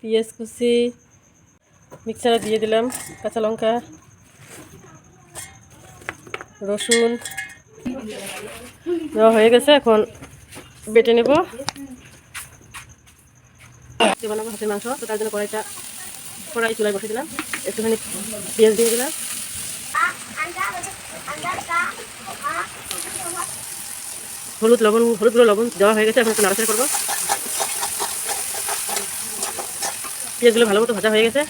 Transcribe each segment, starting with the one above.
পেঁয়াজ কুচি মিক্সারে দিয়ে দিলাম, কাঁচা লঙ্কা, রসুন দেওয়া হয়ে গেছে। এখন বেটে নেব। বানাবো হাঁসের মাংস, তো তার জন্য কড়াই চুলায় বসে দিলাম, একটুখানি পেঁয়াজ দিয়ে দিলাম, হলুদ গুঁড়ো লবণ দেওয়া হয়ে গেছে। এখন একটু নাড়াচাড়া করবো। পেঁয়াজগুলো ভালো মতো ভাজা হয়ে গেছে।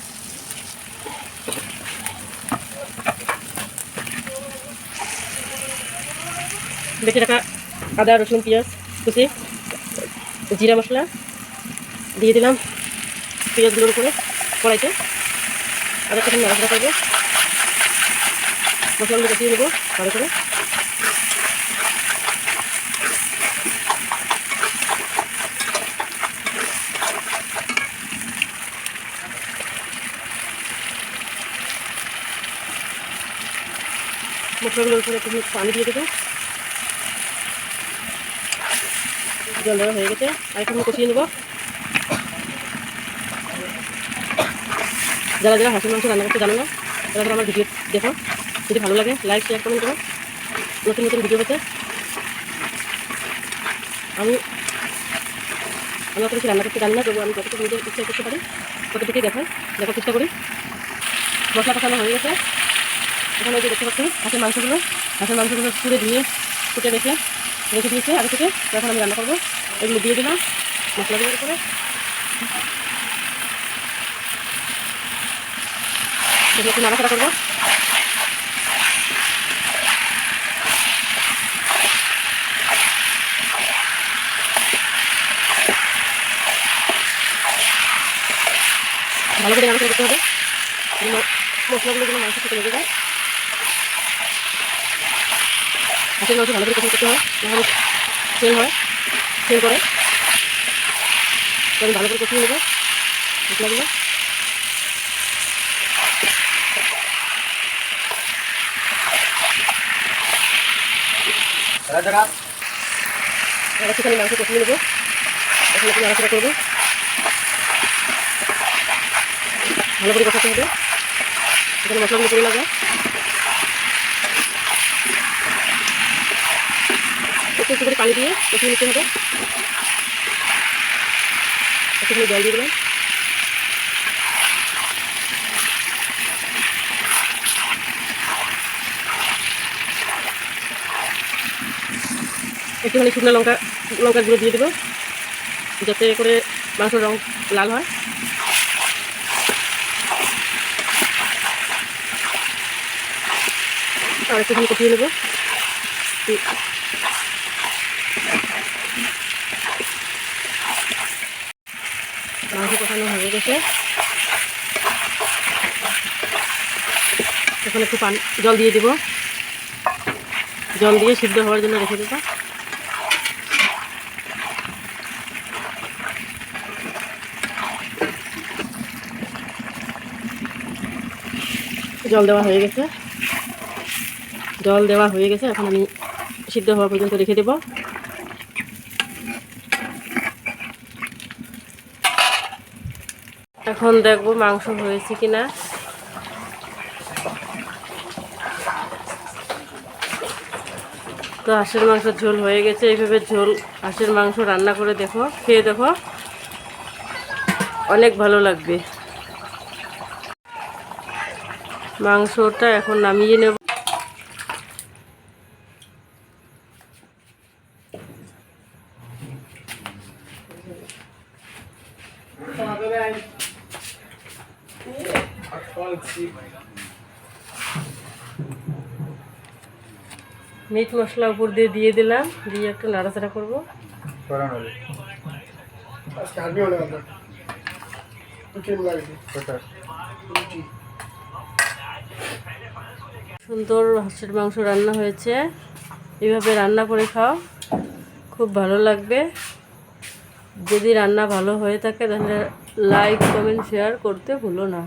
বেটে রাখা আদা রসুন পেঁয়াজ কুচি জিরা মশলা দিয়ে দিলাম পেঁয়াজগুলোর উপরে কড়াইতে। আদা তখন নাড়াচাড়া করবো, মশলাগুলো কষিয়ে নেবো ভালো করে। মশলাগুলোর উপরে একটু পানি দিয়ে দেবো। জল দেওয়া হয়ে গেছে, আর একটু কষিয়ে নেব। যারা যারা হাঁসের মাংস রান্না করতে জানো না, তারা আমার ভিডিও দেখো। যদি ভালো লাগে লাইক শেয়ার কমেন্ট করো। নতুন নতুন ভিডিও পেতে আমি অত বেশি রান্না করতে জানি না, তবু আমি যতটুকু নিজের ইচ্ছা করতে পারি ততটুকুই দেখার চেষ্টা করি। মশলা কষানো হয়ে গেছে। এখানে যে দেখতে পাচ্ছি হাঁসের মাংসগুলো ফুটে রেখে দিয়েছে আগে থেকে। এখন আমি রান্না করবো। এগুলো দিয়ে দিলাম মশলাগুলোর উপরে। এগুলো একটু নাড়াচাড়া করবো। ভালো করে নাড়াচাড়া করতে হবে, মশলাগুলো যেন মাংস থেকে লেগে যায়। হাঁসের মাংস ভালো করে কষানো করতে হয়, নাহলে সেল করে। আমি ভালো করে কষিয়ে নেবো মশলাগুলো। একটুখানি মাংস কষিয়ে নেবো, এখন একটু নাড়াচাড়া করবো। ভালো করে কষাতে হবে, এখানে মশলাগুলো পড়ে না যায়। একটু করে পানি দিয়ে কষিয়ে নিতে হবে। একটুখানি জল দিয়ে দিলাম। একটুখানি শুকনো লঙ্কার গুঁড়ো দিয়ে দেবো, যাতে করে মাংসের রং লাল হয়। আর একটুখানি কষিয়ে নেবো। মাংস কষানো হয়ে গেছে। এখন একটু জল দিয়ে দেবো, জল দিয়ে সিদ্ধ হওয়ার জন্য রেখে দেবো। জল দেওয়া হয়ে গেছে। এখন আমি সিদ্ধ হওয়া পর্যন্ত রেখে দেব। এখন দেখবো মাংস হয়েছে কিনা। তো হাঁসের মাংসের ঝোল হয়ে গেছে। এইভাবে হাঁসের মাংস রান্না করে দেখো, খেয়ে দেখো, অনেক ভালো লাগবে। মাংসটা এখন নামিয়ে নেব। মিট মশলা উপর দিয়ে দিলাম, দিয়ে একটু নাড়াচাড়া করবো। সুন্দর হাঁসের মাংস রান্না হয়েছে। এভাবে রান্না করে খাও, খুব ভালো লাগবে। যদি রান্না ভালো হয়ে থাকে তাহলে লাইক কমেন্ট শেয়ার করতে ভুলো না।